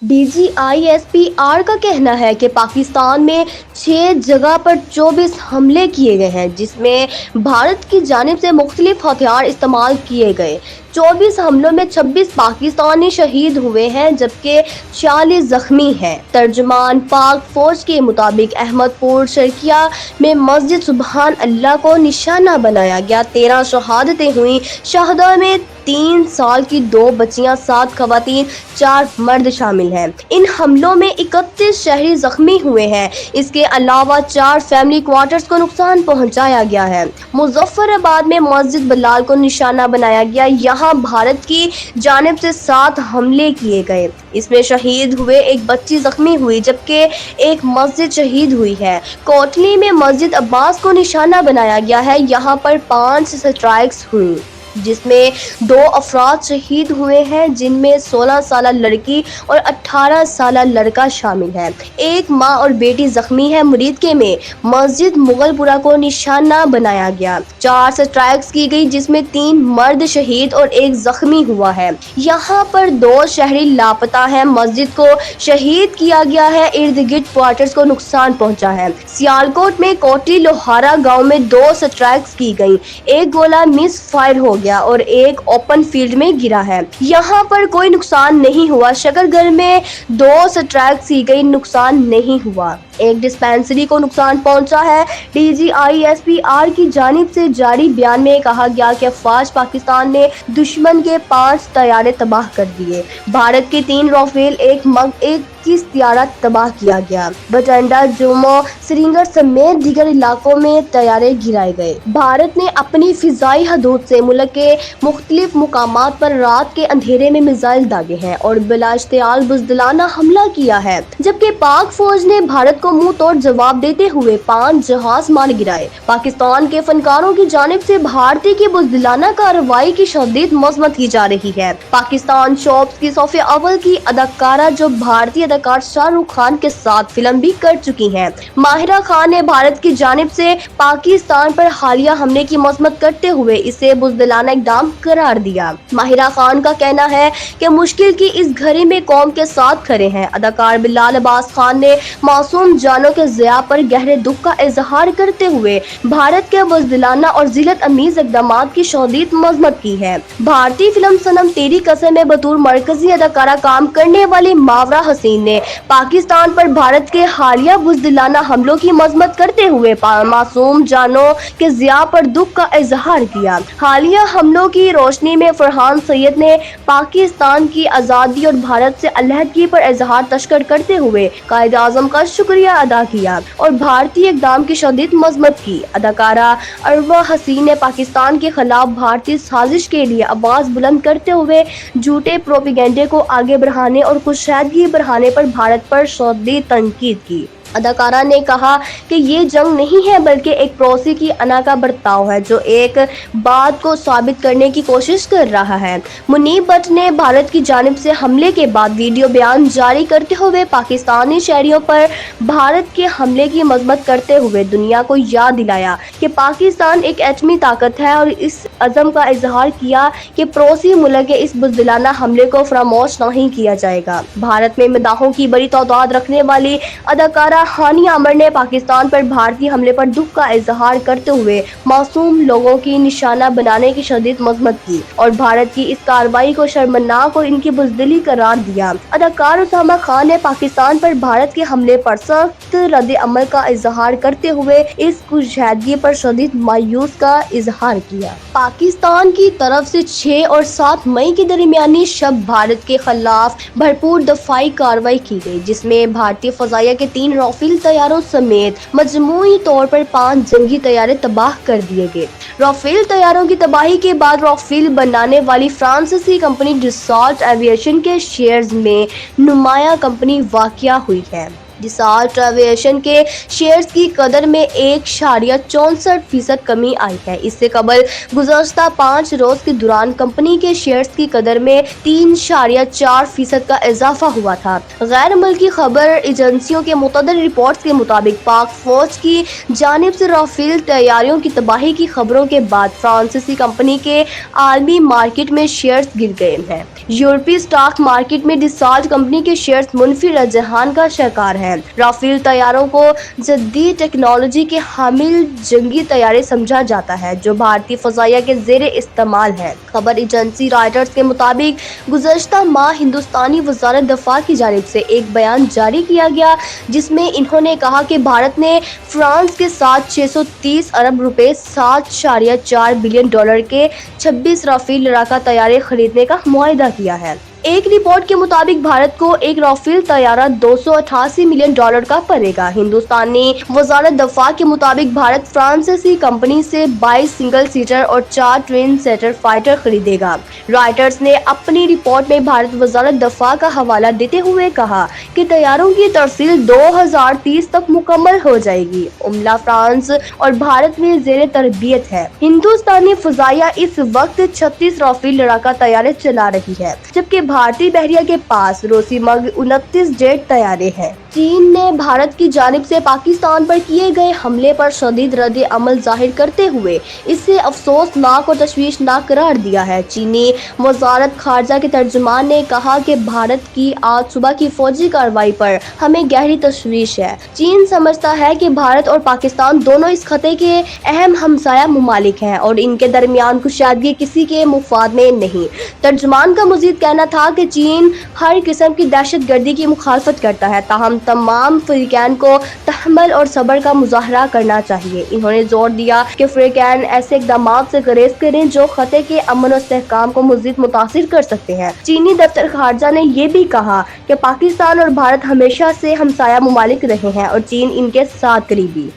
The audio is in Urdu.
DGISPR کا کہنا ہے کہ پاکستان میں 6 جگہ پر 24 حملے کیے گئے ہیں، جس میں بھارت کی جانب سے مختلف ہتھیار استعمال کیے گئے۔ 24 حملوں میں 26 پاکستانی شہید ہوئے ہیں جبکہ 46 زخمی ہیں۔ ترجمان پاک فوج کے مطابق احمد پور شرقیہ میں مسجد سبحان اللہ کو نشانہ بنایا گیا۔ 13 شہادتیں ہوئیں۔ شہداء میں 3 سال کی 2 بچیاں، 7 خواتین، 4 مرد شامل ہیں۔ ان حملوں میں 31 شہری زخمی ہوئے ہیں۔ اس کے علاوہ 4 فیملی کوارٹرز کو نقصان پہنچایا گیا ہے۔ مظفر آباد میں مسجد بلال کو نشانہ بنایا گیا۔ یہاں بھارت کی جانب سے 7 حملے کیے گئے۔ اس میں شہید ہوئے، ایک بچی زخمی ہوئی جبکہ ایک مسجد شہید ہوئی ہے۔ کوٹلی میں مسجد عباس کو نشانہ بنایا گیا ہے۔ یہاں پر 5 سٹرائکس ہوئیں جس میں 2 افراد شہید ہوئے ہیں، جن میں 16 سالہ لڑکی اور 18 سالہ لڑکا شامل ہے۔ ایک ماں اور بیٹی زخمی ہے۔ مریدکے میں مسجد مغل پورہ کو نشانہ بنایا گیا۔ 4 سٹرائکس کی گئی جس میں 3 مرد شہید اور 1 زخمی ہوا ہے۔ یہاں پر 2 شہری لاپتہ ہیں۔ مسجد کو شہید کیا گیا ہے۔ ارد گرد کوارٹرز کو نقصان پہنچا ہے۔ سیالکوٹ میں کوٹلی لوہارا گاؤں میں 2 سٹرائکس کی گئی۔ ایک گولہ مس فائر ہو گیا اور ایک اوپن فیلڈ میں گرا ہے۔ یہاں پر کوئی نقصان نہیں ہوا۔ شکر گھر میں 2 سٹرائکس کی گئی، نقصان نہیں ہوا۔ ایک ڈسپینسری کو نقصان پہنچا ہے۔ DGISPR کی جانب سے جاری بیان میں کہا گیا کہ افواج پاکستان نے دشمن کے 5 طیارے تباہ کر دیے۔ بھارت کے 3 رافیل، ایک MiG 21 طیارہ تباہ کیا گیا۔ بٹنڈا، جموں، سرینگر سمیت دیگر علاقوں میں طیارے گرائے گئے۔ بھارت نے اپنی فضائی حدود سے ملک کے مختلف مقامات پر رات کے اندھیرے میں میزائل داغے ہیں اور بلا اشتعال بزدلانہ حملہ کیا ہے، جبکہ پاک فوج نے بھارت کو منہ توڑ جواب دیتے ہوئے 5 جہاز مار گرائے۔ پاکستان کے فنکاروں کی جانب سے بھارتی کی بزدلانہ کارروائی کی شدید مذمت کی جا رہی ہے۔ پاکستان شوبز کی صف اول کی اداکارہ جو بھارتی اداکار شاہ رخ خان کے ساتھ فلم بھی کر چکی ہیں، ماہرہ خان نے بھارت کی جانب سے پاکستان پر حالیہ حملے کی مذمت کرتے ہوئے اسے بزدلانہ اقدام قرار دیا۔ ماہرہ خان کا کہنا ہے کہ مشکل کی اس گھڑی میں قوم کے ساتھ کھڑے ہیں۔ اداکار بلال عباس خان نے معصوم جانوں کے ضیاع پر گہرے دکھ کا اظہار کرتے ہوئے بھارت کے بزدلانہ اور ذلت آمیز اقدامات کی شدید مذمت کی ہے۔ بھارتی فلم صنم تیری قسم میں بطور مرکزی اداکارہ کام کرنے والی ماورا حسین نے پاکستان پر بھارت کے حالیہ بزدلانہ حملوں کی مذمت کرتے ہوئے معصوم جانوں کے ضیاع پر دکھ کا اظہار کیا۔ حالیہ حملوں کی روشنی میں فرحان سید نے پاکستان کی آزادی اور بھارت سے علیحدگی پر اظہار تشکر کرتے ہوئے قائد اعظم کا شکریہ ادا کیا اور بھارتی اقدام کی شدید مذمت کی۔ اداکارہ اروا حسین نے پاکستان کے خلاف بھارتی سازش کے لیے آواز بلند کرتے ہوئے جھوٹے پروپیگنڈے کو آگے بڑھانے اور کشیدگی بڑھانے پر بھارت پر شدید تنقید کی۔ اداکارہ نے کہا کہ یہ جنگ نہیں ہے بلکہ ایک پڑوسی کی انا کا برتاؤ ہے جو ایک بات کو ثابت کرنے کی کوشش کر رہا ہے۔ منیب بٹ نے بھارت کی جانب سے حملے کے بعد ویڈیو بیان جاری کرتے ہوئے پاکستانی شہریوں پر بھارت کے حملے کی مذمت کرتے ہوئے دنیا کو یاد دلایا کہ پاکستان ایک ایٹمی طاقت ہے اور اس عزم کا اظہار کیا کہ پڑوسی ملک کے اس بزدلانہ حملے کو فراموش نہیں کیا جائے گا۔ بھارت میں مداحوں کی بڑی تعداد رکھنے والی اداکارہ ہانی عامر نے پاکستان پر بھارتی حملے پر دکھ کا اظہار کرتے ہوئے معصوم لوگوں کی نشانہ بنانے کی شدید مذمت کی اور بھارت کی اس کارروائی کو شرمناک اور ان کی بزدلی قرار دیا۔ اداکار اسامہ خان نے پاکستان پر بھارت کے حملے پر سخت رد عمل کا اظہار کرتے ہوئے اس کشیدگی پر شدید مایوسی کا اظہار کیا۔ پاکستان کی طرف سے 6 اور 7 مئی کے درمیانی شب بھارت کے خلاف بھرپور دفاعی کارروائی کی گئی، جس میں بھارتی فضائیہ کے 3 رافیل طیاروں سمیت مجموعی طور پر 5 جنگی طیارے تباہ کر دیے گئے۔ رافیل طیاروں کی تباہی کے بعد رافیل بنانے والی فرانسیسی کمپنی ڈسالٹ ایویشن کے شیئرز میں نمایاں کمی واقع ہوئی ہے۔ ڈسالٹ ایویشن کے شیئرز کی قدر میں 1.64% کمی آئی ہے۔ اس سے قبل گزشتہ 5 روز کے دوران کمپنی کے شیئرز کی قدر میں 3.4% کا اضافہ ہوا تھا۔ غیر ملکی خبر ایجنسیوں کے متعدد رپورٹس کے مطابق پاک فوج کی جانب سے رافیل طیاروں کی تباہی کی خبروں کے بعد فرانسیسی کمپنی کے عالمی مارکیٹ میں شیئرز گر گئے ہیں۔ یورپی اسٹاک مارکیٹ میں ڈسالٹ کمپنی کے شیئرز منفی رجحان کا شکار ہیں۔ رافیل طیاروں کو جدید ٹیکنالوجی کے حامل جنگی طیارے سمجھا جاتا ہے جو بھارتی فضائیہ کے زیر استعمال ہے۔ خبر ایجنسی رائٹرز کے مطابق گزشتہ ماہ ہندوستانی وزارت دفاع کی جانب سے ایک بیان جاری کیا گیا جس میں انہوں نے کہا کہ بھارت نے فرانس کے ساتھ 630 ارب روپے 7.4 بلین ڈالر کے 26 رافیل لڑاکا طیارے خریدنے کا معاہدہ کیا ہے۔ ایک رپورٹ کے مطابق بھارت کو ایک رافیل طیارہ 288 ملین ڈالر کا پڑے گا۔ ہندوستانی وزارت دفاع کے مطابق بھارت فرانسیسی کمپنی سے 22 سنگل سیٹر اور 4 ٹوین سیٹر فائٹر خریدے گا۔ رائٹرز نے اپنی رپورٹ میں بھارت وزارت دفاع کا حوالہ دیتے ہوئے کہا کہ طیاروں کی ترسیل 2030 تک مکمل ہو جائے گی۔ عملہ فرانس اور بھارت میں زیر تربیت ہے۔ ہندوستانی فضائیہ اس وقت 36 رافیل لڑاکا طیارے چلا رہی ہے جبکہ بھارتی بحریہ کے پاس روسی مگ 29 جیٹ طیارے ہیں۔ چین نے بھارت کی جانب سے پاکستان پر کیے گئے حملے پر شدید رد عمل ظاہر کرتے ہوئے اسے افسوسناک اور تشویشناک قرار دیا ہے۔ چینی وزارت خارجہ کے ترجمان نے کہا کہ بھارت کی آج صبح کی فوجی کارروائی پر ہمیں گہری تشویش ہے۔ چین سمجھتا ہے کہ بھارت اور پاکستان دونوں اس خطے کے اہم ہمسایہ ممالک ہیں اور ان کے درمیان کشادگی کسی کے مفاد میں نہیں۔ ترجمان کا مزید کہنا تھا کہ چین ہر قسم کی دہشت گردی کی مخالفت کرتا ہے تاہم تمام فریقین کو تحمل اور صبر کا مظاہرہ کرنا چاہیے۔ انہوں نے زور دیا کہ فریقین ایسے اقدامات سے گریز کریں جو خطے کے امن و استحکام کو مزید متاثر کر سکتے ہیں۔ چینی دفتر خارجہ نے یہ بھی کہا کہ پاکستان اور بھارت ہمیشہ سے ہمسایہ ممالک رہے ہیں اور چین ان کے ساتھ قریبی